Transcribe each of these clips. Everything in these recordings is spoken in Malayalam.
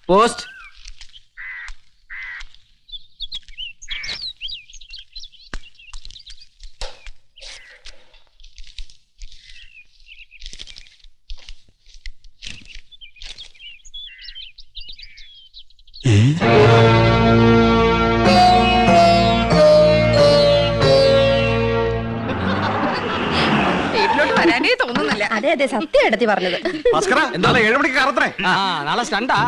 പോസ്റ്റ്. അതെ അതെ സത്യം എടുത്തി പറഞ്ഞത്. നാളെ സ്റ്റണ്ടാ.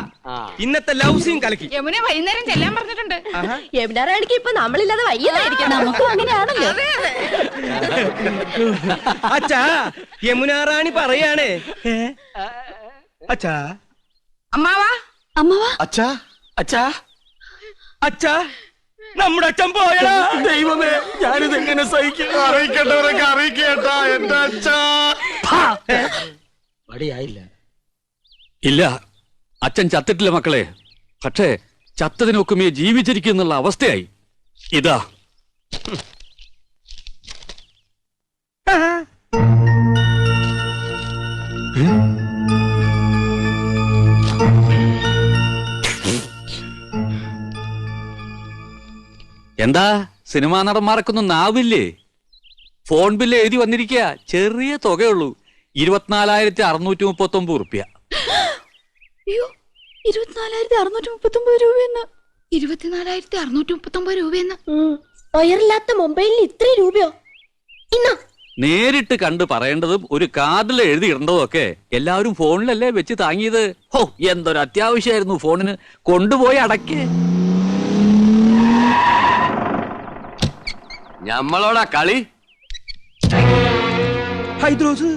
ഇന്നത്തെ ലവ് സീൻ കലക്കി. യമുന വൈകുന്നേരം ചെല്ലാൻ പറഞ്ഞിട്ടുണ്ട്. യമുന റാണിക്ക് ഇപ്പൊ നമ്മളില്ലാതെ വയ്യതായിരിക്കും. നമുക്കും അങ്ങനെയാണല്ലോ. അച്ഛാ യമുന റാണി പറയാണ്. അച്ഛാ അമ്മാവാ അമ്മാവാ അച്ഛാ അച്ഛാ അച്ഛാ നമ്മുടെ അച്ഛൻ പോയടാ. ദൈവമേ ഞാനിത് എങ്ങനെ സഹിക്കും? അറിയിക്കേണ്ടവരൊക്കെ അറിയിക്കേട്ടാ എന്റെ അച്ഛാ. മടിയായില്ല. ഇല്ല, അച്ഛൻ ചത്തിട്ടില്ല മക്കളെ. പക്ഷേ ചത്തതിനൊക്കുമേ ജീവിച്ചിരിക്കുന്നുള്ള അവസ്ഥയായി. ഇതാ എന്താ സിനിമാ നടന്മാർക്കൊന്നും നാവില്ലേ? ഫോൺ ബില്ല് എഴുതി വന്നിരിക്കുക. ചെറിയ തുകയുള്ളൂ, 24,639 റുപ്യ. 24,639 രൂപയെന്ന്. 24,639 രൂപയെന്ന്. വയറില്ലാത്ത മൊബൈലിന് ഇത്രയും രൂപയോ? നേരിട്ട് കണ്ട് പറയേണ്ടതും ഒരു കാർഡിൽ എഴുതി ഇടേണ്ടതും ഒക്കെ എല്ലാവരും ഫോണിലല്ലേ വെച്ച് താങ്ങിയത്. ഹോ, എന്തൊരു അത്യാവശ്യമായിരുന്നു ഫോണിന്. കൊണ്ടുപോയി അടയ്ക്ക്. ഞമ്മളോടാ കളി. ഹൈദ്രോസ്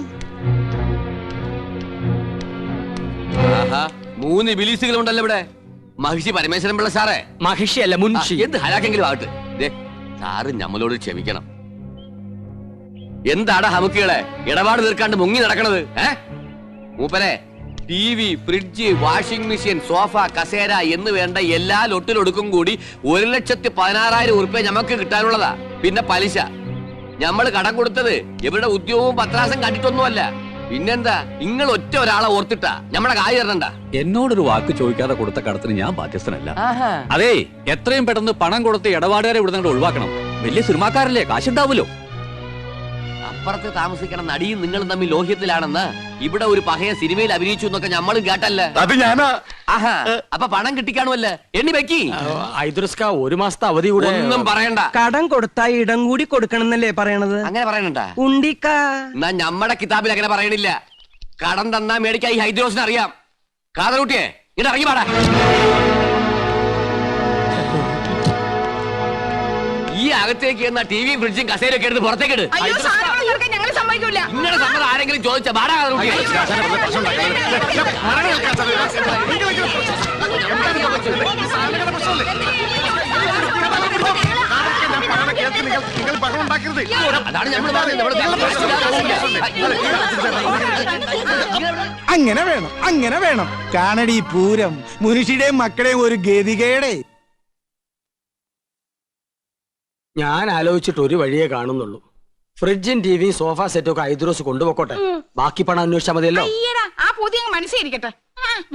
3 ബിലീസുകളുണ്ടല്ലോ ഇവിടെ. മഹിഷി പരമേശ്വരൻ പിള്ള സാറേ. മഹിഷി അല്ല മുൻഷി. എന്ത് ഹലാക്കെങ്കിലും ആകട്ടെ. സാറ് ഞമ്മളോട് ക്ഷമിക്കണം. എന്താടാ ഹമുക്കികളെ ഇടപാട് തീർക്കാണ്ട് മുങ്ങി നടക്കണത്? മൂപ്പരെ TV, fridge, washing machine, sofa, കസേര എന്ന് വേണ്ട എല്ലാ ലൊട്ടിലൊടുക്കും കൂടി 1,16,000 ഉറുപ്പ്യ ഞമ്മക്ക് കിട്ടാനുള്ളതാ. പിന്നെ പലിശ. ഞമ്മള് കടം കൊടുത്തത് ഇവരുടെ ഉദ്യോഗവും പത്രാസം കണ്ടിട്ടൊന്നുമല്ല. പിന്നെന്താ, നിങ്ങൾ ഒറ്റ ഒരാളെ ഓർത്തിട്ടാ ഞമ്മടെ കായ് തരണ്ട. എന്നോടൊരു വാക്ക് ചോദിക്കാതെ കൊടുത്ത കടത്തിന് ഞാൻ ബാധ്യസ്ഥനല്ല. അതേ, എത്രയും പെട്ടെന്ന് പണം കൊടുത്ത് ഇടപാടുകാരെ ഇവിടെ ഒഴിവാക്കണം. വലിയ സിനിമാക്കാരല്ലേ, കാശുണ്ടാവുമല്ലോ. അപ്പുറത്ത് താമസിക്കണം നടിയും നിങ്ങളും തമ്മിൽ ലോഹ്യത്തിലാണെന്ന് ഇവിടെ ഒരു പഹയ സിനിമയിൽ അഭിനയിച്ചു എന്നൊക്കെ ഞമ്മളും കേട്ടല്ലേ. അത് ഞാനാ. അപ്പൊ പണം കിട്ടിക്കാണുമല്ലേ? എണ്ണി വെക്കി. ഐദ്രസ്ക 1 മാസത്തെ അവധി കൂടെ. ഒന്നും പറയണ്ട. കടം കൊടുത്താ ഇടം കൂടി കൊടുക്കണമെന്നല്ലേ പറയണത്? അങ്ങനെ പറയണണ്ട. ഉണ്ടിക്കാ എന്നാ ഞമ്മടെ കിതാബിൽ അങ്ങനെ പറയണില്ല. കടം തന്നാ മേടിക്കാ ഈ ഹൈദ്രോസിന് അറിയാം. കാതറൂട്ടിയെ ഇട ഇറങ്ങി പാടാ. ഈ അകത്തേക്ക് എന്നാ TV, ഫ്രിഡ്ജും കസേരയൊക്കെ എടുത്ത് പുറത്തേക്ക് ഇട്. ഇങ്ങനെ സമ്മതം ആരെങ്കിലും ചോദിച്ച പാടാ കാതറൂട്ടിയെ. അതാണ് ഞമ്മൾ അങ്ങനെ വേണം, അങ്ങനെ വേണം. കാണടി പൂരം മുനുഷിയുടെയും മക്കളെയും ഒരു ഗതികേടെ. ഞാൻ ആലോചിച്ചിട്ട് ഒരു വഴിയേ കാണുന്നുള്ളൂ. ഫ്രിഡ്ജും ടിവിയും സോഫ സെറ്റും ഒക്കെ ഐദ്രോസ് കൊണ്ടുപോക്കോട്ടെ. ബാക്കി പണം അന്വേഷിച്ചാൽ മതിയല്ലോ. ആ പുതിയ മനസ്സിരിക്കട്ടെ.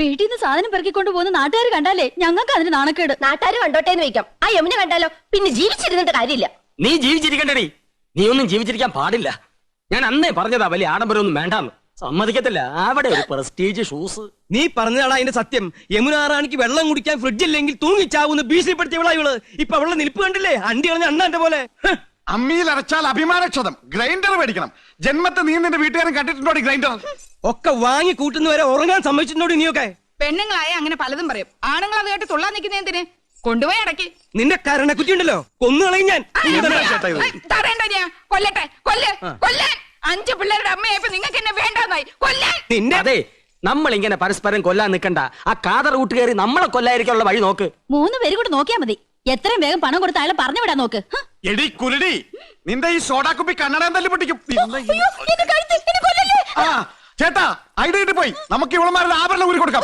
വീട്ടിൽ നിന്ന് സാധനം പെറുക്കിക്കൊണ്ട് പോകുന്ന നാട്ടുകാർ കണ്ടാലേ ഞങ്ങൾക്ക് അതിന് നാണക്കേട്. നാട്ടുകാർ കണ്ടോട്ടേന്ന് വെക്കാം. ആ യമുന കണ്ടാലോ പിന്നെ ജീവിച്ചിരുന്നിട്ട് കാര്യമില്ല. നീ ജീവിച്ചിരിക്കണ്ടടി. നീ ഒന്നും ജീവിച്ചിരിക്കാൻ പാടില്ല. ഞാൻ അന്നേ പറഞ്ഞതാ വലിയ ആഡംബരമൊന്നും വേണ്ടാന്ന്. സമ്മതിക്കത്തില്ല. അവിടെ ഒരു പ്രസ്റ്റീജ് ഷൂസ്. നീ പറഞ്ഞതാണ് അതിന്റെ സത്യം. യമുന റാണിക്ക് വെള്ളം കുടിക്കാൻ ഫ്രിഡ്ജില്ലെങ്കിൽ തൂങ്ങിച്ചാവുന്ന ഭീഷണിപ്പെടുത്തിയവളാ ഇവള്. ഇപ്പൊ അവളുടെ നിൽപ്പ് കണ്ടില്ലേ? അണ്ടി കളഞ്ഞ അണ്ണാന്റെ പോലെ. അമ്മിയിൽ അരച്ചാൽ അഭിമാനക്ഷതം. ഗ്രൈൻഡർ മേടിക്കണം. ജന്മത്തെ നീ നിന്റെ വീട്ടുകാരൻ കണ്ടിട്ടുണ്ടോ ഗ്രൈൻഡർ? ഒക്കെ വാങ്ങി കൂട്ടുന്നവരെ ഉറങ്ങാൻ സമ്മതിച്ചിട്ടുണ്ടോ നീയൊക്കെ? പെണ്ണുങ്ങളായ അങ്ങനെ പലതും പറയും. ആണുങ്ങൾ അത് കേട്ട് തുള്ളാൻ നിൽക്കുന്ന എന്തിന്? കൊണ്ടുപോയി അടക്കി. നിന്റെ കരണക്കുറ്റി ഉണ്ടല്ലോ, കൊന്നുകളയും ഞാൻ. തടയണ്ട, ഞാൻ കൊല്ലട്ടെ. കൊല്ലാൻ 5 പിള്ളേരുടെ അമ്മയായപ്പോ നിങ്ങൾക്ക് എന്നെ വേണ്ടെന്നായി. കൊല്ലാൻ നിന്നെ. അതെ, നമ്മൾ ഇങ്ങനെ പരസ്പരം കൊല്ലാൻ നിൽക്കണ്ട. ആ കാതർ കൂട്ട് കയറി നമ്മളെ കൊല്ലായിരിക്കാനുള്ള വഴി നോക്ക്. 3 പേര് കൂടെ നോക്കിയാ മതി. എത്രയും വേഗം പണം കൊടുത്ത അയാളെ പറഞ്ഞു വിടാൻ നോക്ക്. എടി കുരുടി, നിന്റെ ഈ സോഡാ കുപ്പി കണ്ണടയാൻ തല്ലി പൊട്ടിക്കും. ചേട്ടാ ഐഡിയ കിട്ടി പോയി. നമുക്ക് ഇവളമാരുടെ ആഭരണം ഊരി കൊടുക്കാം.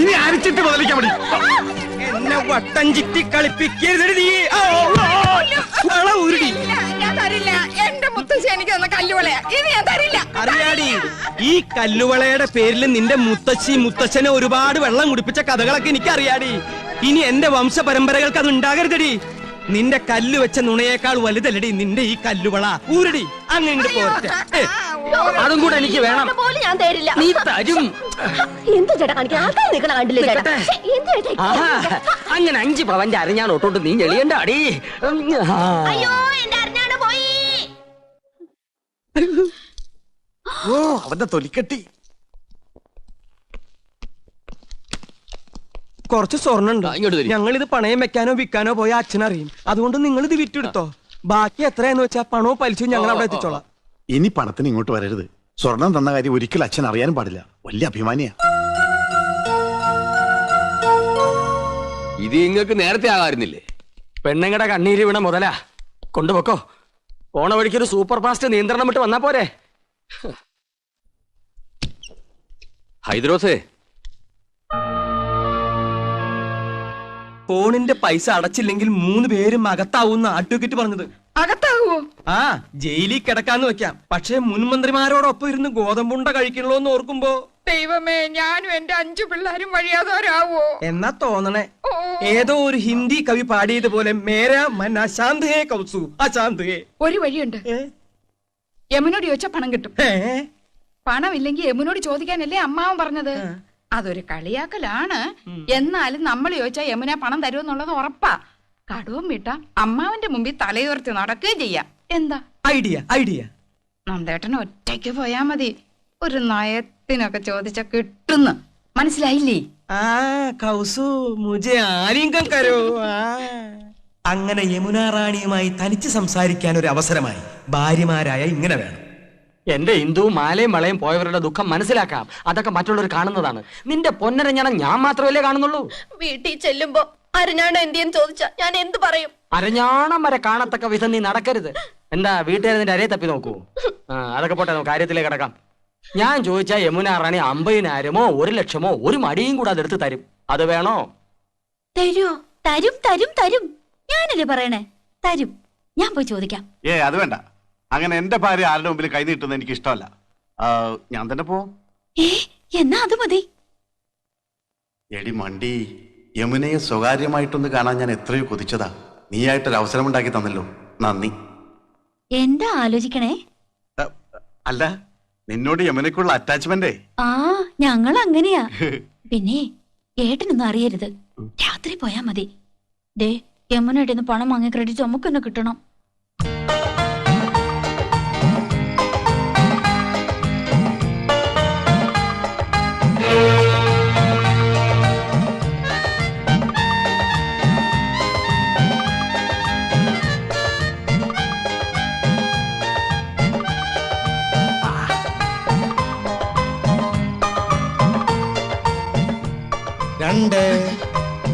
ഇനി അരിച്ചിട്ട് ബദലിക്കാൻ മതി. എന്നെ വട്ടം ചിറ്റി കളിപ്പിക്കരുത്. ഇല്ല, ഞാൻ തരില്ല. എന്റെ മുത്തശ്ശി എനിക്ക് തന്ന കല്ലുവളയാ, ഇത് ഞാൻ തരില്ല. അറിയാടി, ഈ കല്ലുവളയുടെ പേരിൽ നിന്റെ മുത്തച്ഛനെ ഒരുപാട് വെള്ളം കുടിപ്പിച്ച കഥകളൊക്കെ എനിക്കറിയാടി. ഇനി എന്റെ വംശപരമ്പരകൾക്ക് അത് ഉണ്ടാകരുതടി. നിന്റെ കല്ല് വെച്ച നുണയേക്കാൾ വലുതല്ലടി നിന്റെ ഈ കല്ലുവള. ഊരടി അങ്ങനെ പോരട്ടെ. അതും കൂടെ എനിക്ക് വേണം. പോലും ഞാൻ തരില്ല. നീ തരും. എന്ത് ചേട്ടാ കാണിക്കാൻ ആൾക്കാർ നിൽക്കണ കണ്ടില്ലേ ചേട്ടാ? എന്ത് ചേട്ടാ? അങ്ങനെ 5 പവന്റെ അരഞ്ഞാണ് ഒട്ടോട്ട് നീ ഞെളിയണ്ട അടി. അയ്യോ എന്റെ അറിഞ്ഞാണ് പോയി. ഓ അവന്റെ തൊലിക്കെട്ടി. കുറച്ച് സ്വർണ്ണുണ്ട്. ഇങ്ങോട്ട് തരി. ഞങ്ങൾ ഇത് പണയം വെക്കാനോ വിൽക്കാനോ പോയ അച്ഛനറിയും. അതുകൊണ്ട് നിങ്ങൾ ഇത് വിറ്റെടുത്തോ. ബാക്കി എത്രയാന്ന് വെച്ചാ പണവും പലിശയും ഞങ്ങൾ അവിടെ എത്തിച്ചോളാം. ഇനി പണത്തിന് ഇങ്ങോട്ട് വരരുത്. സ്വർണം തന്ന കാര്യം ഒരിക്കലും അച്ഛൻ അറിയാനും പാടില്ല. വലിയ അഭിമാനിയാ. ഇത് നിങ്ങൾക്ക് നേരത്തെ ആകാറുന്നില്ലേ? പെണ്ണുങ്ങടെ കണ്ണീര് വീണ മുതലാ. കൊണ്ടുപോക്കോ. പോണ വഴിക്കൊരു സൂപ്പർ ഫാസ്റ്റ് നിയന്ത്രണം വിട്ട് വന്നാ പോരെ. ഹൈദ്രോസേ, ഫോണിന്റെ പൈസ അടച്ചില്ലെങ്കിൽ 3 പേരും അകത്താവൂന്ന അഡ്വക്കേറ്റ് പറഞ്ഞത്. അകത്താകുവോ? ആ, ജയിലിൽ കിടക്കാന്ന് വെക്കാം. പക്ഷെ മുൻമന്ത്രിമാരോടൊപ്പം ഇരുന്ന് ഗോതമ്പുണ്ട കഴിക്കണല്ലോ എന്ന് ഓർക്കുമ്പോ ദൈവമേ, ഞാനും എന്റെ 5 പിള്ളേരും വഴിയാതോരാവോ എന്നാ തോന്നണേ. ഏതോ ഒരു ഹിന്ദി കവി പാടിയതുപോലെ മേരാ മൻ അശാന്ത് ഹേ കൗസു അശാന്ത് ഹേ. ഒരു വഴിയുണ്ട്. യമുനോട് ചോദിച്ചാ പണം കിട്ടും. പണമില്ലെങ്കിൽ യമുനോട് ചോദിക്കാനല്ലേ അമ്മാവൻ പറഞ്ഞത്. അതൊരു കളിയാക്കലാണ്. എന്നാലും നമ്മൾ ചോദിച്ചാൽ യമുന പണം തരുമെന്നുള്ളത് ഉറപ്പാ. കടവും വിട്ടാ അമ്മാവന്റെ മുമ്പിൽ തലയുയർത്തി നടക്കുകയും ചെയ്യാം. എന്താ ഐഡിയ? ഐഡിയ നന്ദേട്ടന് ഒറ്റയ്ക്ക് പോയാ മതി. ഒരു നയത്തിനൊക്കെ ചോദിച്ച കിട്ടുന്നു. മനസ്സിലായില്ലേ? ആ കൗസു മുജെ ആലിംഗം കരോ. അങ്ങനെ യമുന റാണിയുമായി തനിച്ച് സംസാരിക്കാൻ ഒരു അവസരമായി. ഭാര്യമാരായ ഇങ്ങനെ വേണം. എന്റെ ഹിന്ദുവും മാലയും വളയും പോയവരുടെ ദുഃഖം മനസ്സിലാക്കാം. അതൊക്കെ മറ്റുള്ളവർ കാണുന്നതാണ്. നിന്റെ പൊന്നരഞ്ഞാണം ഞാൻ മാത്രമല്ലേ കാണുന്നുള്ളൂ. വീട്ടിൽ ചെല്ലുമ്പോ അരഞ്ഞാണ് എന്തിയെന്ന് ചോദിച്ചാ ഞാൻ എന്ത് പറയും? അരഞ്ഞാണം വരെ കാണത്തക്ക വിധം നീ നടക്കരുത്. എന്താ വീട്ടുകാരെ നിന്റെ അരയെ തപ്പി നോക്കൂ. അതൊക്കെ പോട്ടെ, നമുക്ക് കാര്യത്തിലേക്ക് കിടക്കാം. ഞാൻ ചോദിച്ചാ യമുന റാണി 50,000-മോ 1,00,000-മോ ഒരു മടിയും കൂടെ അതെടുത്ത് തരും. അത് വേണോ? തരുമോ? തരും തരും തരും. ഞാനല്ലേ പറയണേ, തരും. ഞാൻ പോയി ചോദിക്കാം. അത് വേണ്ട. അങ്ങനെ എന്റെ ഭാര്യ ആരുടെ മുമ്പിൽ കൈ നീട്ടുന്നത് എനിക്ക് ഇഷ്ടമല്ല. ഞാൻ തന്നെ പോ. എന്നാ അത് മതി. എടി മണ്ടി, യമുനയെ സ്വകാര്യമായിട്ടൊന്ന് കാണാൻ ഞാൻ എത്രയോ കൊതിച്ചതാ. നീയായിട്ടൊരു അവസരം ഉണ്ടാക്കി തന്നല്ലോ, നന്ദി. എന്താ ആലോചിക്കണേ? അല്ല, നിന്നോട് യമുനക്കുള്ള അറ്റാച്ച്മെന്റേ. ആ, ഞങ്ങൾ അങ്ങനെയാ. പിന്നെ ഏട്ടനൊന്നും അറിയരുത്. രാത്രി പോയാ മതി. ദേ, യമുനയുടെ പണം വാങ്ങിയ ക്രെഡിറ്റ് നമുക്ക് തന്നെ കിട്ടണം.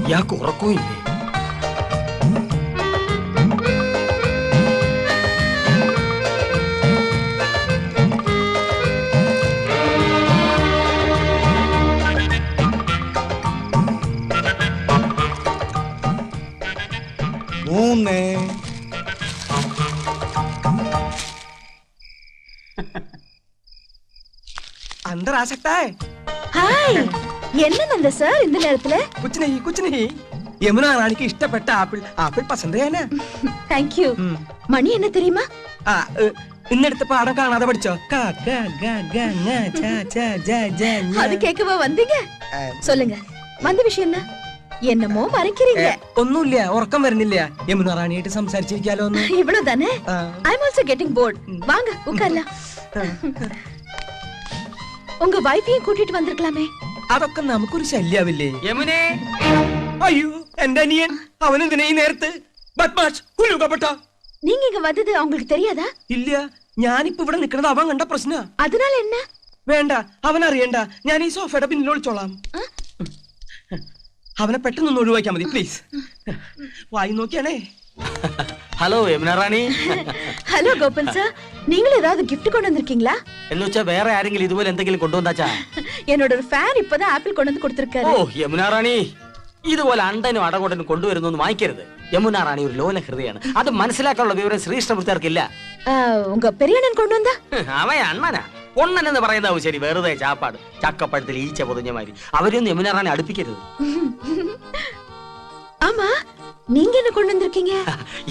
ഇയാൾക്ക് ഉറക്കമില്ലേ? അന്തരാസക്തായ ഹായ്, என்ன சார் இந்த நேரத்துல? कुछ नहीं. யமுனா ராணிக்கு இஷ்டப்பட்ட ஆப்பிள் பசந்த் है ना? Thank you. மணி என்ன தெரியுமா? இன்னெடுத்த பாடம் காணாத படிச்சோ. அது கேட்கவா வந்தீங்க? சொல்லுங்க, வந்த விஷயம் என்ன? என்னமோ மறைக்கிறீங்க. ഒന്നുമില്ല, ഉറക്കം വരുന്നില്ല. യമുന റാണിയായിട്ട് സംസാരിച്ചിരിക്കാലോ ഒന്ന്. இவ்வளவுதானே? I'm also getting bored. வாங்க உட்காரலாம். உங்க வைஃபையும் கூட்டிட்டு வந்திருக்கலாமே. അതൊക്കെ നമുക്കൊരു ശല്യാവില്ലേ? യമുനേ, അയ്യോ, എന്റെ അനിയൻ. അവനെന്തിനാ ഈ നേരത്ത്? ബദ്മാഷ്, കുലുക്കപ്പെട്ട. நீங்க இங்க வந்தது அவங்களுக்கு தெரியாதா? ഇല്ല, ഞാനിപ്പോ ഇവിടെ നിൽക്കുന്നത് അവൻ കണ്ട പ്രശ്ന. அதனால என்ன? വേണ്ട, അവൻ അറിയണ്ട. ഞാൻ ഈ സോഫയുടെ പിന്നിൽ ഒളിച്ചോളാം. അവനെ പെട്ടെന്ന് ഒഴിവാക്കിയാ മതി പ്ലീസ്. വായി നോക്കിയാണേ. ഹലോ യമുന റാണി. ஹலோ கோபன் சார், நீங்களும் ஏதாவது gift கொண்டு வந்திருக்கீங்களா? എന്ന് വെച്ചാ വേറെ ആരെങ്കിലും ഇതുപോലെ എന്തെങ്കിലും കൊണ്ടുവന്നാച്ചാ? என்னோட ஒரு ஃபேன் இப்பதான் ஆப்பிள் கொண்டு வந்து கொடுத்திருக்காரு. ഓ യമുന റാണി, ഇതുപോലെ അണ്ടനും അടകൊണ്ടനും കൊണ്ടുവരുന്നു വാങ്ങിക്കരുത്. യമുന റാണി ഒരു ലോല ഹൃദയാണ്. അത് മനസ്സിലാക്കാനുള്ള വിവരം ശ്രീകൃഷ്ണമൂർത്തിയാർക്കില്ല. ഉങ്ക പെരിയണ്ണൻ കൊണ്ടുവന്നാ അവൻ അണ്ണനാ. പൊണ്ണൻ എന്ന് പറയുന്നതാവും ശരി, വെറുതെ ചാപ്പാട്. ചക്കപ്പഴത്തിൽ ഈച്ച പൊതിഞ്ഞമാരി. അവരെയൊന്നും യമുന റാണി അടുപ്പിക്കരുത്. ആമാ നീங்க என்ன கொண்டு வந்திருக்கீங்க?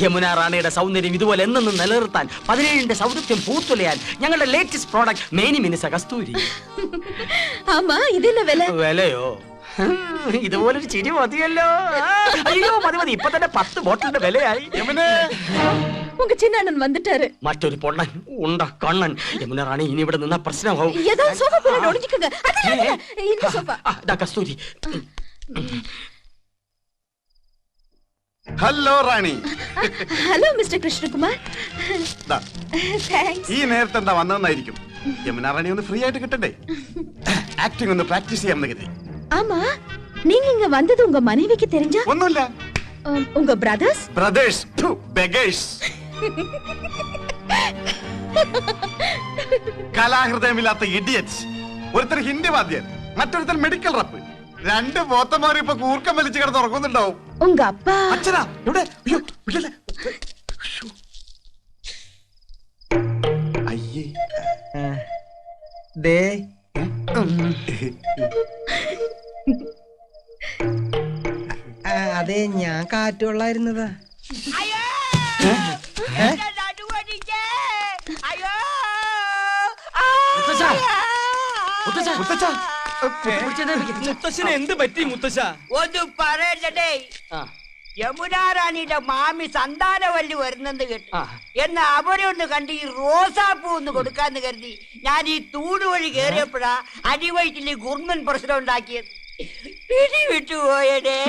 യമുന റാണിയുടെ സൗന്ദര്യം ഇതുപോലെ എന്നെന്നും നിലനിർത്താൻ 17ന്റെ സൗന്ദര്യം പൂത്തുലയാൻ ഞങ്ങളുടെ ലേറ്റസ്റ്റ് പ്രോഡക്റ്റ് മേനി മിനിസ കസ്തൂരി. ആമാ ഇതെന്ന വില? വിലയോ? ഇതുപോലൊരു ചിരി മതിയല്ലോ. അയ്യോ മതി മതി, ഇപ്പൊ തന്നെ 10 ബോട്ടിലിന്റെ വിലയായി. ഉങ്ക ചിന്നണ്ണൻ വന്നിട്ടാரு. മറ്റൊരു പൊണ്ണൻ ഉണ്ട കണ്ണൻ. യമുന റാണി ഇനി ഇവിടെ നിന്ന പ്രശ്നമാവും. ஏதாவது சோஃபா போல ஒடிச்சுக்கங்க. அதல இந்த sofa. Kasthuri. Hello Rani. Hello mister Krishnakumar. Thanks. ഈ നേരത്തെ എന്താ വന്നതെന്നായിരിക്കും. യമുന റാണി ഒന്ന് ഫ്രീ ആയിട്ട് കിട്ടണ്ടേ? ആക്ടിംഗ് ഒന്ന് പ്രാക്ടീസ് ചെയ്യാമെന്ന് കരുതി. ஆமா நீங்க இங்க வந்தது உங்க மனைவிக்கு தெரிஞ்சா? ഒന്നുമില്ല. உங்க பிரதர்ஸ்? Brothers beggars. കലാഹൃദയമില്ലാത്ത ഇഡിയറ്റ്സ്. ഒരുത്തർ ഹിന്ദി വാദ്യൻ, മറ്റൊരുത്തർ മെഡിക്കൽ റപ്പ്. 2 പോത്തമാർ ഇപ്പൊ കൂർക്കം വലിച്ചു കിടന്ന് ഉറങ്ങുന്നുണ്ടാവും. உங்க அப்பா? അച്ഛനാ ഇവിടെ? അയ്യോ വിടല്ലേ. അയ്യേ ദേ അതെ, ഞാൻ കാറ്റുകൊള്ളായിരുന്നതാ. മുത്തശ്ശന് എന്ത് പറ്റി മുത്തശ്ശ? ഒന്ന് പറയട്ടെ, യമുന റാണിയുടെ മാമി സന്താനവല്ലി വരുന്നെന്ന് കേട്ടു. എന്നാ അവരെ ഒന്ന് കണ്ട് ഈ റോസാപ്പൂ ഒന്ന് കൊടുക്കാന്ന് കരുതി ഞാൻ ഈ തൂട് വഴി കയറിയപ്പോഴാ അടിവയറ്റില് ഗുർമൻ പ്രശ്നം ഉണ്ടാക്കിയത്. പിടി വിട്ടുപോയടേ.